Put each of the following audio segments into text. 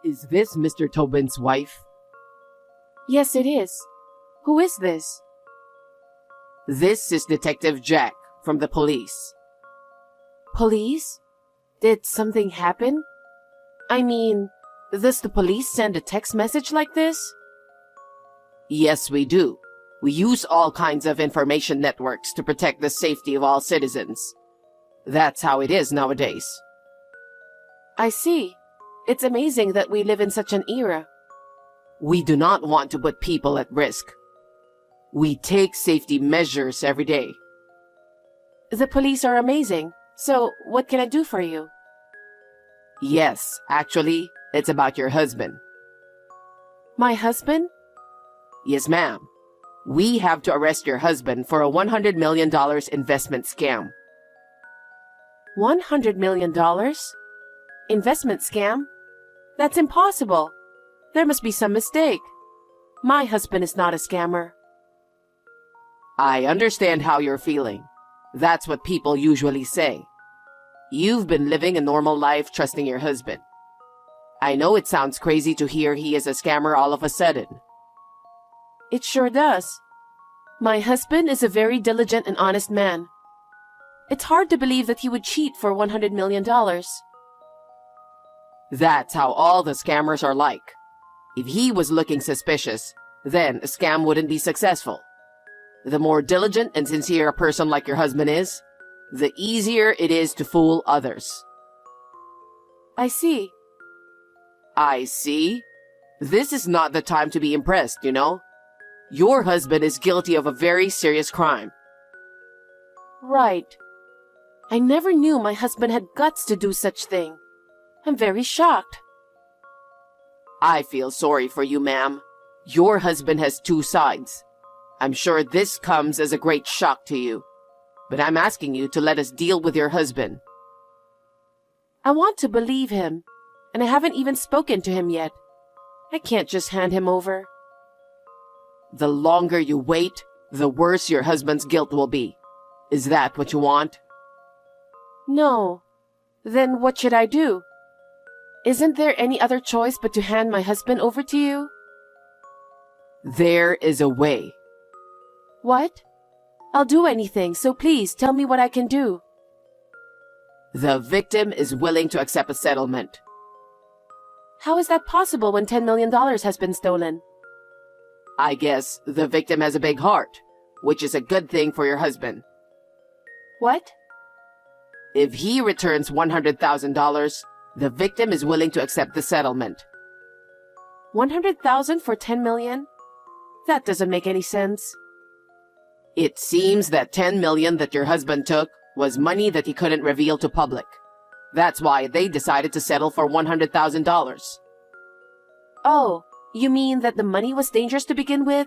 Is this Mr. Tobin's wife? Yes, it is. Who is this? This is Detective Jack from the police. Police? Did something happen? I mean, does the police send a text message like this? Yes, we do. We use all kinds of information networks to protect the safety of all citizens. That's how it is nowadays. I see. It's amazing that we live in such an era. We do not want to put people at risk. We take safety measures every day. The police are amazing. So, what can I do for you? Yes, actually, it's about your husband. My husband? Yes, ma'am. We have to arrest your husband for a $100 million investment scam. $100 million? Investment scam? That's impossible. There must be some mistake. My husband is not a scammer. I understand how you're feeling. That's what people usually say. You've been living a normal life trusting your husband. I know it sounds crazy to hear he is a scammer all of a sudden. It sure does. My husband is a very diligent and honest man. It's hard to believe that he would cheat for $100 million. That's how all the scammers are like. If he was looking suspicious, then a scam wouldn't be successful. The more diligent and sincere a person like your husband is, the easier it is to fool others. I see. I see? This is not the time to be impressed, you know? Your husband is guilty of a very serious crime. Right. I never knew my husband had guts to do such thing. I'm very shocked. I feel sorry for you, ma'am. Your husband has two sides. I'm sure this comes as a great shock to you. But I'm asking you to let us deal with your husband. I want to believe him, and I haven't even spoken to him yet. I can't just hand him over. The longer you wait, the worse your husband's guilt will be. Is that what you want? No. Then what should I do? Isn't there any other choice but to hand my husband over to you? There is a way. What? I'll do anything, so please tell me what I can do. The victim is willing to accept a settlement. How is that possible when $10 million has been stolen? I guess the victim has a big heart, which is a good thing for your husband. What? If he returns $100,000, the victim is willing to accept the settlement. $100,000 for $10 million? That doesn't make any sense. It seems that $10 million that your husband took was money that he couldn't reveal to public. That's why they decided to settle for $100,000. Oh, you mean that the money was dangerous to begin with?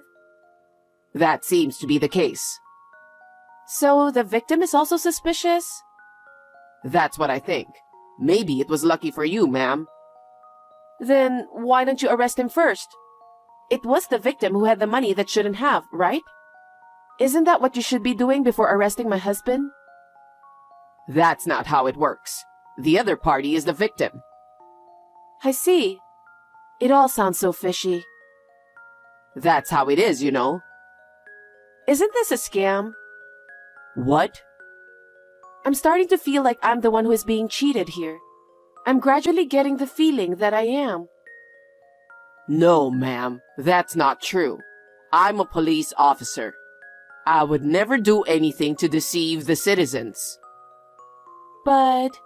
That seems to be the case. So the victim is also suspicious? That's what I think. Maybe it was lucky for you, ma'am. Then why don't you arrest him first? It was the victim who had the money that shouldn't have, right? Isn't that what you should be doing before arresting my husband? That's not how it works. The other party is the victim. I see. It all sounds so fishy. That's how it is, you know. Isn't this a scam? What? I'm starting to feel like I'm the one who is being cheated here. I'm gradually getting the feeling that I am. No, ma'am. That's not true. I'm a police officer. I would never do anything to deceive the citizens. But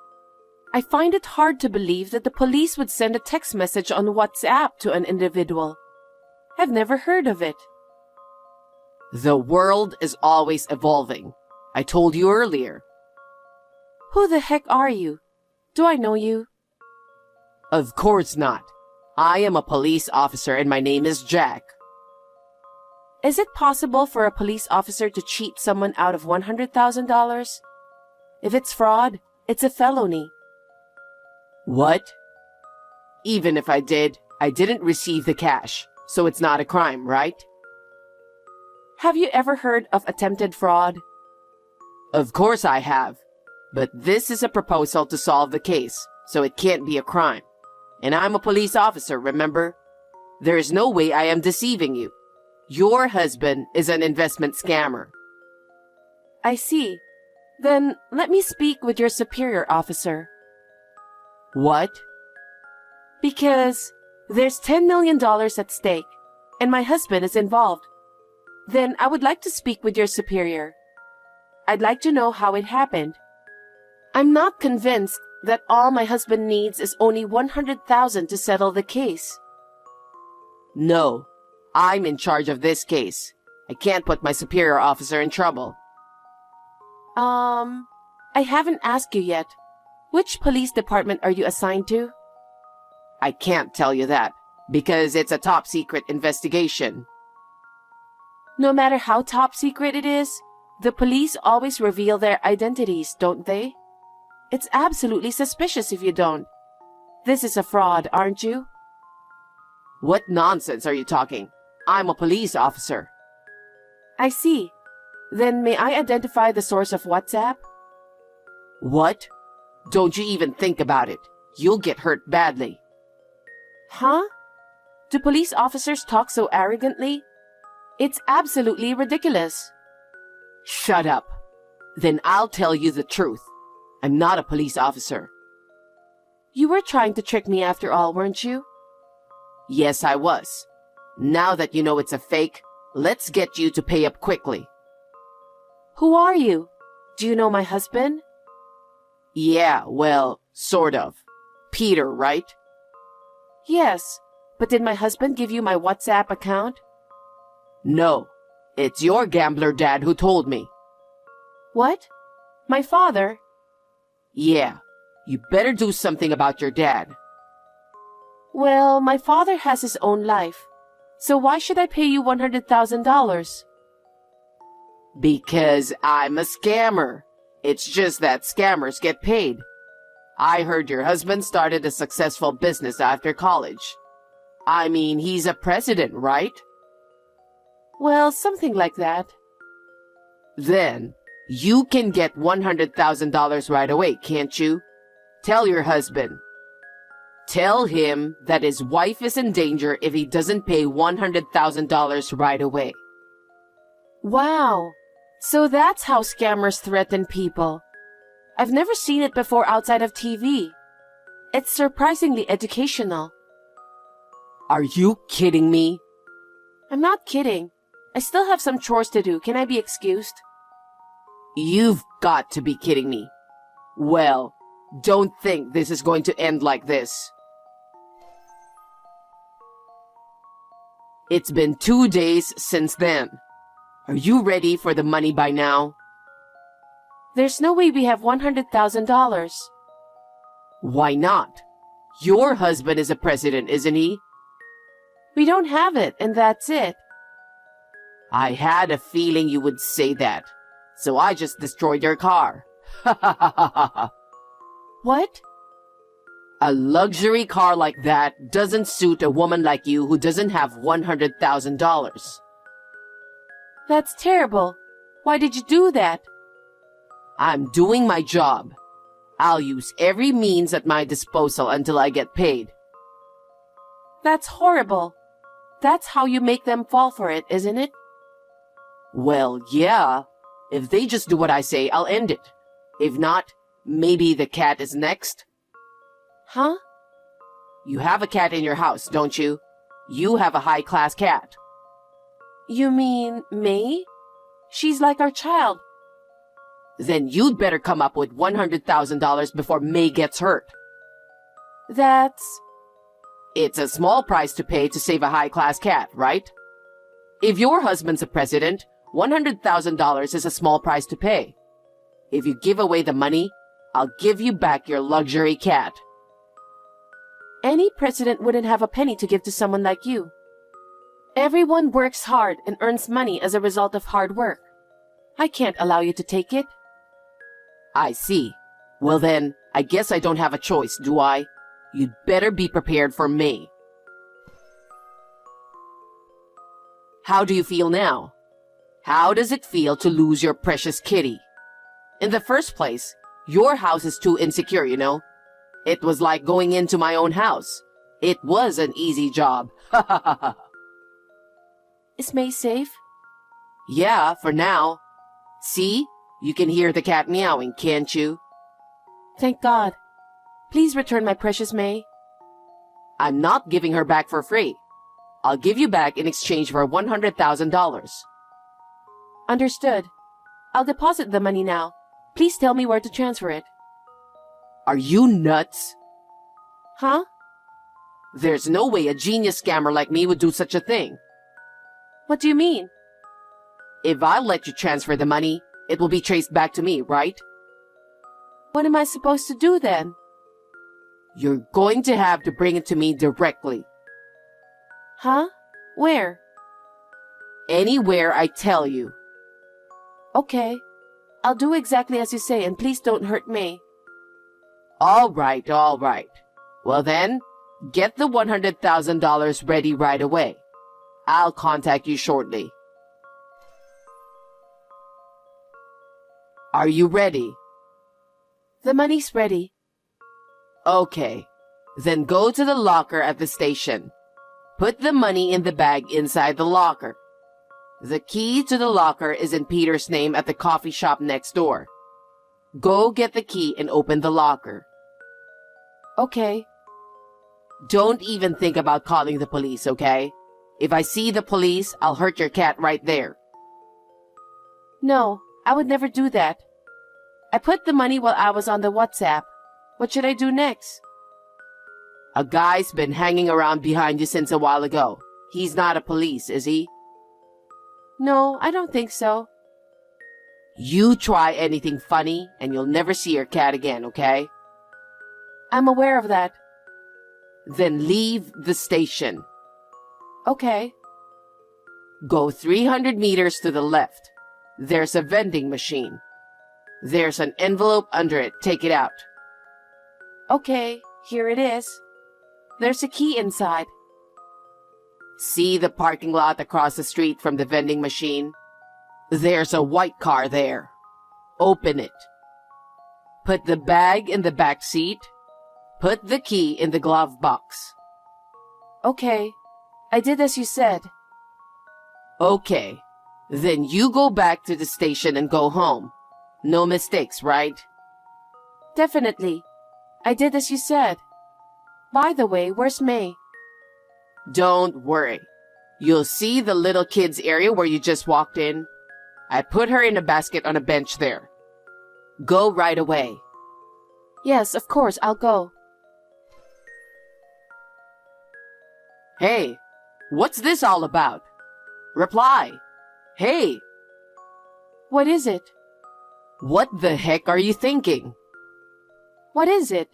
I find it hard to believe that the police would send a text message on WhatsApp to an individual. I've never heard of it. The world is always evolving. I told you earlier. Who the heck are you? Do I know you? Of course not. I am a police officer and my name is Jack. Is it possible for a police officer to cheat someone out of $100,000? If it's fraud, it's a felony. What? Even if I did, I didn't receive the cash, so it's not a crime, right? Have you ever heard of attempted fraud? Of course I have. But this is a proposal to solve the case, so it can't be a crime. And I'm a police officer, remember? There is no way I am deceiving you. Your husband is an investment scammer. I see. Then let me speak with your superior officer. What? Because there's $10 million at stake, and my husband is involved. Then I would like to speak with your superior. I'd like to know how it happened. I'm not convinced that all my husband needs is only $100,000 to settle the case. No, I'm in charge of this case. I can't put my superior officer in trouble. I haven't asked you yet. Which police department are you assigned to? I can't tell you that, because it's a top secret investigation. No matter how top secret it is, the police always reveal their identities, don't they? It's absolutely suspicious if you don't. This is a fraud, aren't you? What nonsense are you talking? I'm a police officer. I see. Then may I identify the source of WhatsApp? What? Don't you even think about it. You'll get hurt badly. Huh? Do police officers talk so arrogantly? It's absolutely ridiculous. Shut up. Then I'll tell you the truth. I'm not a police officer. You were trying to trick me after all, weren't you? Yes, I was. Now that you know it's a fake, let's get you to pay up quickly. Who are you? Do you know my husband? Yeah, well, sort of. Peter, right? Yes, but did my husband give you my WhatsApp account? No, it's your gambler dad who told me. What? My father? Yeah, you better do something about your dad. Well, my father has his own life. So why should I pay you $100,000? Because I'm a scammer. It's just that scammers get paid. I heard your husband started a successful business after college. I mean, he's a president, right? Well, something like that. Then, you can get $100,000 right away, can't you? Tell your husband. Tell him that his wife is in danger if he doesn't pay $100,000 right away. Wow. So that's how scammers threaten people. I've never seen it before outside of TV. It's surprisingly educational. Are you kidding me? I'm not kidding. I still have some chores to do. Can I be excused? You've got to be kidding me. Well, don't think this is going to end like this. It's been 2 days since then. Are you ready for the money by now? There's no way we have $100,000. Why not? Your husband is a president, isn't he? We don't have it, and that's it. I had a feeling you would say that, so I just destroyed your car. Ha ha ha ha ha. What? A luxury car like that doesn't suit a woman like you who doesn't have $100,000. That's terrible. Why did you do that? I'm doing my job. I'll use every means at my disposal until I get paid. That's horrible. That's how you make them fall for it, isn't it? Well, yeah. If they just do what I say, I'll end it. If not, maybe the cat is next. Huh? You have a cat in your house, don't you? You have a high-class cat. You mean May? She's like our child. Then you'd better come up with $100,000 before May gets hurt. It's a small price to pay to save a high-class cat, right? If your husband's a president, $100,000 is a small price to pay. If you give away the money, I'll give you back your luxury cat. Any president wouldn't have a penny to give to someone like you. Everyone works hard and earns money as a result of hard work. I can't allow you to take it. I see. Well then, I guess I don't have a choice, do I? You'd better be prepared for me. How do you feel now? How does it feel to lose your precious kitty? In the first place, your house is too insecure, you know. It was like going into my own house. It was an easy job. Ha ha ha ha. Is May safe? Yeah, for now. See? You can hear the cat meowing, can't you? Thank God. Please return my precious May. I'm not giving her back for free. I'll give you back in exchange for $100,000. Understood. I'll deposit the money now. Please tell me where to transfer it. Are you nuts? Huh? There's no way a genius scammer like me would do such a thing. What do you mean? If I let you transfer the money, it will be traced back to me, right? What am I supposed to do then? You're going to have to bring it to me directly. Huh? Where? Anywhere I tell you. Okay. I'll do exactly as you say and please don't hurt May. All right, all right. Well then, get the $100,000 ready right away. I'll contact you shortly. Are you ready? The money's ready. Okay. Then go to the locker at the station. Put the money in the bag inside the locker. The key to the locker is in Peter's name at the coffee shop next door. Go get the key and open the locker. Okay. Don't even think about calling the police, okay? If I see the police, I'll hurt your cat right there. No, I would never do that. I put the money while I was on the WhatsApp. What should I do next? A guy's been hanging around behind you since a while ago. He's not a police, is he? No, I don't think so. You try anything funny and you'll never see your cat again, okay? I'm aware of that. Then leave the station. Okay. Go 300 meters to the left. There's a vending machine. There's an envelope under it. Take it out. Okay, here it is. There's a key inside. See the parking lot across the street from the vending machine? There's a white car there. Open it. Put the bag in the back seat. Put the key in the glove box. Okay, I did as you said. Okay, then you go back to the station and go home. No mistakes, right? Definitely. I did as you said. By the way, where's May? Don't worry. You'll see the little kids area where you just walked in. I put her in a basket on a bench there. Go right away. Yes, of course, I'll go. Hey, what's this all about? Reply. Hey, What is it? what the heck are you thinking? What is it?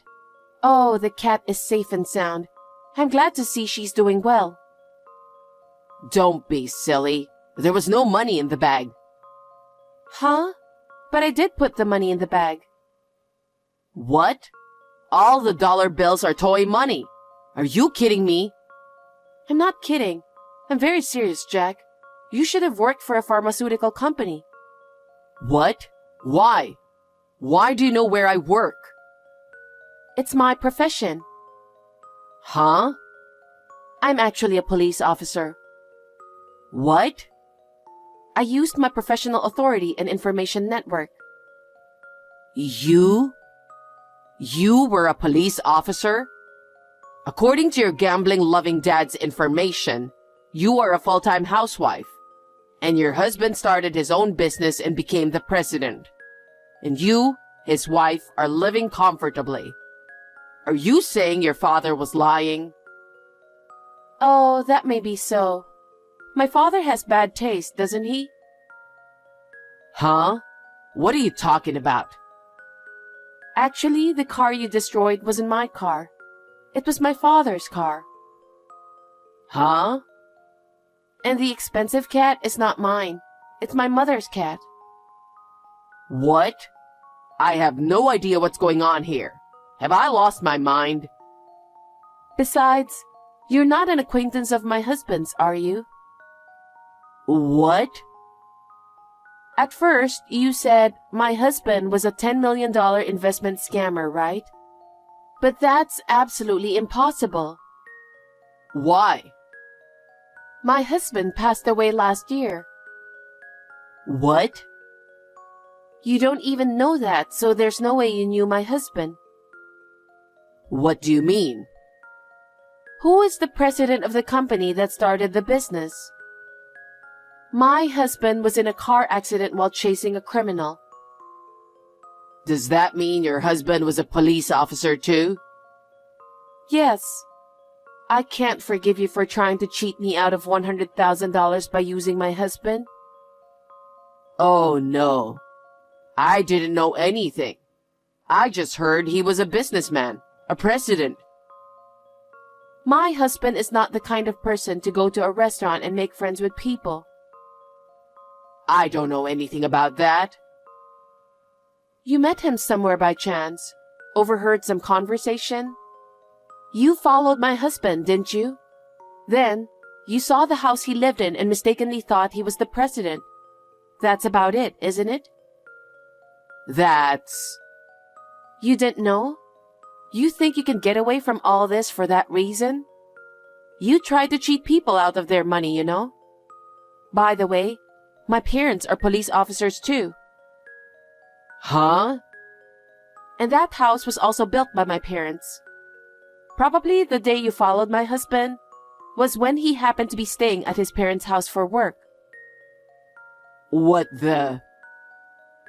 Oh, the cat is safe and sound. I'm glad to see she's doing well. Don't be silly. There was no money in the bag. Huh? But I did put the money in the bag. What? All the dollar bills are toy money. Are you kidding me? I'm not kidding. I'm very serious, Jack. You should have worked for a pharmaceutical company. What? Why? Why do you know where I work? It's my profession. Huh? I'm actually a police officer. What? I used my professional authority and information network. You? You were a police officer? According to your gambling-loving dad's information, you are a full-time housewife. And your husband started his own business and became the president. And you, his wife, are living comfortably. Are you saying your father was lying? Oh, that may be so. My father has bad taste, doesn't he? Huh? What are you talking about? Actually, the car you destroyed wasn't my car. It was my father's car. Huh? And the expensive cat is not mine. It's my mother's cat. What? I have no idea what's going on here. Have I lost my mind? Besides, you're not an acquaintance of my husband's, are you? What? At first, you said my husband was a $10 million investment scammer, right? But that's absolutely impossible. Why? My husband passed away last year. What? You don't even know that, so there's no way you knew my husband. What do you mean? Who is the president of the company that started the business? My husband was in a car accident while chasing a criminal. Does that mean your husband was a police officer too? Yes. I can't forgive you for trying to cheat me out of $100,000 by using my husband. Oh no. I didn't know anything. I just heard he was a businessman, a president. My husband is not the kind of person to go to a restaurant and make friends with people. I don't know anything about that. You met him somewhere by chance. Overheard some conversation. You followed my husband, didn't you? Then, you saw the house he lived in and mistakenly thought he was the president. That's about it, isn't it? That's... You didn't know? You think you can get away from all this for that reason? You tried to cheat people out of their money, you know? By the way, my parents are police officers too. Huh? And that house was also built by my parents. Probably the day you followed my husband was when he happened to be staying at his parents' house for work. What the...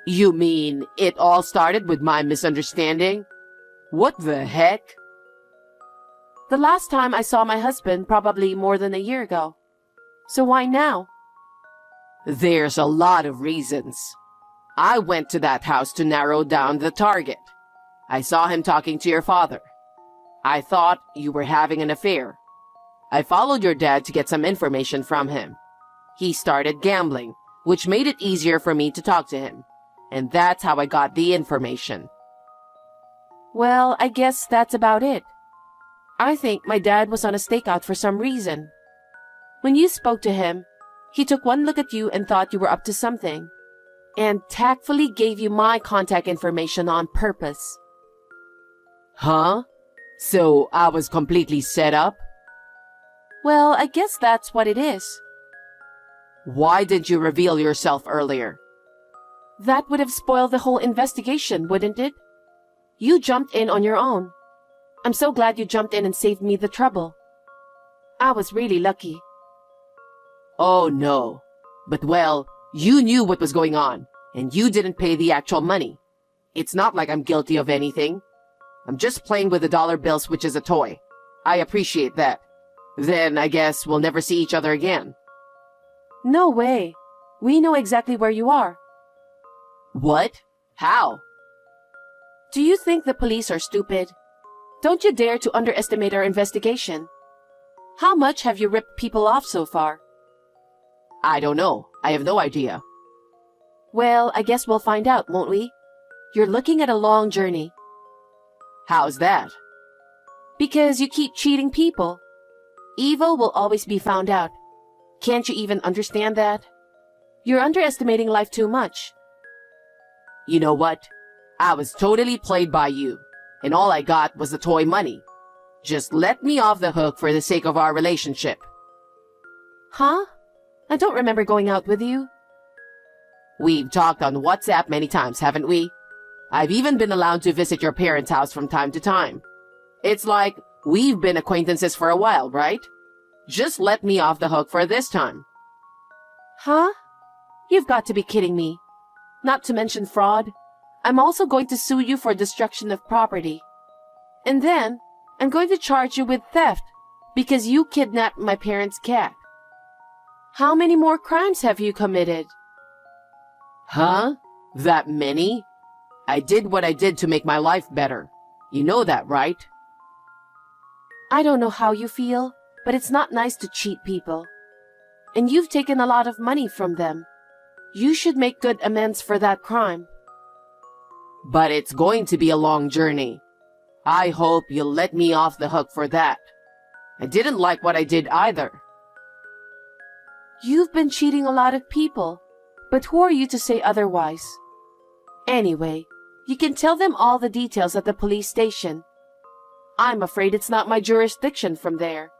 You mean it all started with my misunderstanding? What the heck? The last time I saw my husband probably more than a year ago. So why now? There's a lot of reasons. I went to that house to narrow down the target. I saw him talking to your father. I thought you were having an affair. I followed your dad to get some information from him. He started gambling, which made it easier for me to talk to him. And that's how I got the information. Well, I guess that's about it. I think my dad was on a stakeout for some reason. When you spoke to him, he took one look at you and thought you were up to something, and tactfully gave you my contact information on purpose. Huh? So I was completely set up? Well, I guess that's what it is. Why didn't you reveal yourself earlier? That would have spoiled the whole investigation, wouldn't it? You jumped in on your own. I'm so glad you jumped in and saved me the trouble. I was really lucky. Oh no. But well, you knew what was going on, and you didn't pay the actual money. It's not like I'm guilty of anything. I'm just playing with the dollar bills, which is a toy. I appreciate that. Then I guess we'll never see each other again. No way. We know exactly where you are. What? How? Do you think the police are stupid? Don't you dare to underestimate our investigation. How much have you ripped people off so far? I don't know. I have no idea. Well, I guess we'll find out, won't we? You're looking at a long journey. How's that? Because you keep cheating people. Evil will always be found out. Can't you even understand that? You're underestimating life too much. You know what? I was totally played by you, and all I got was the toy money. Just let me off the hook for the sake of our relationship. Huh? I don't remember going out with you. We've talked on WhatsApp many times, haven't we? I've even been allowed to visit your parents' house from time to time. It's like we've been acquaintances for a while, right? Just let me off the hook for this time. Huh? You've got to be kidding me. Not to mention fraud. I'm also going to sue you for destruction of property. And then, I'm going to charge you with theft because you kidnapped my parents' cat. How many more crimes have you committed? Huh? That many? I did what I did to make my life better. You know that, right? I don't know how you feel, but it's not nice to cheat people. And you've taken a lot of money from them. You should make good amends for that crime. But it's going to be a long journey. I hope you'll let me off the hook for that. I didn't like what I did either. You've been cheating a lot of people, but who are you to say otherwise? Anyway, you can tell them all the details at the police station. I'm afraid it's not my jurisdiction from there.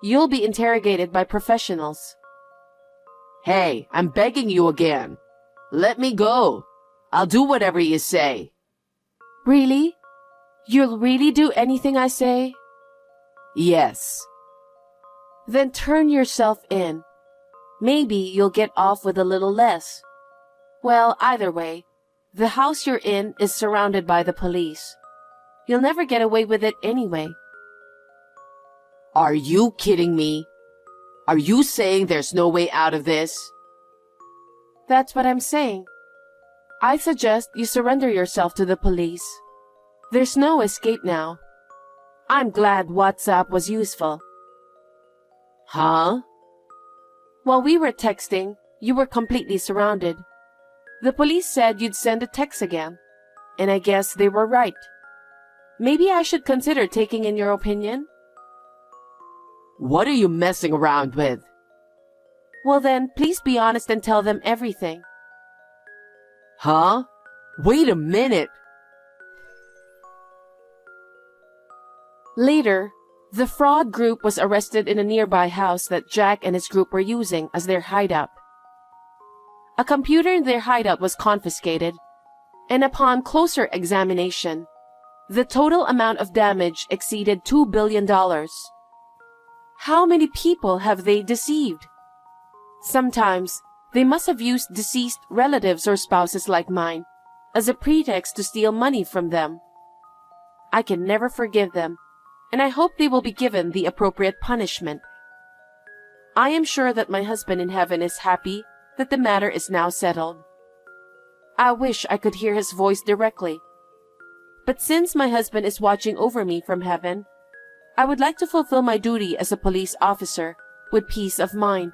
You'll be interrogated by professionals. Hey, I'm begging you again. Let me go. I'll do whatever you say. Really? You'll really do anything I say? Yes. Then turn yourself in. Maybe you'll get off with a little less. Well, either way, the house you're in is surrounded by the police. You'll never get away with it anyway. Are you kidding me? Are you saying there's no way out of this? That's what I'm saying. I suggest you surrender yourself to the police. There's no escape now. I'm glad WhatsApp was useful. Huh? While we were texting, you were completely surrounded. The police said you'd send a text again, and I guess they were right. Maybe I should consider taking in your opinion? What are you messing around with? Well then, please be honest and tell them everything. Huh? Wait a minute. Later, the fraud group was arrested in a nearby house that Jack and his group were using as their hideout. A computer in their hideout was confiscated, and upon closer examination, the total amount of damage exceeded $2 billion. How many people have they deceived? Sometimes, they must have used deceased relatives or spouses like mine as a pretext to steal money from them. I can never forgive them, and I hope they will be given the appropriate punishment. I am sure that my husband in heaven is happy that the matter is now settled. I wish I could hear his voice directly. But since my husband is watching over me from heaven, I would like to fulfill my duty as a police officer with peace of mind.